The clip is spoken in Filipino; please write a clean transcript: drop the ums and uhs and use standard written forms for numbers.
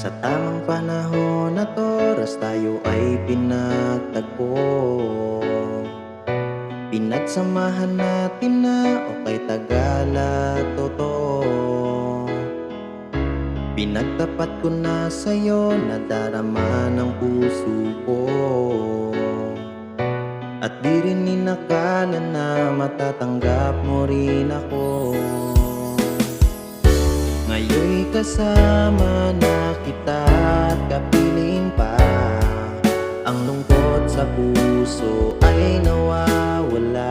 Sa tamang panahon at oras tayo ay pinagtagpo. Pinagsamahan natin na o kay tagal at totoo. Pinagtapat ko na sa'yo na darama ng puso ko. At di rin inakala na matatanggap mo rin ako. Ngayon'y kasama na kita at kapiling pa. Ang lungkot sa puso ay nawawala.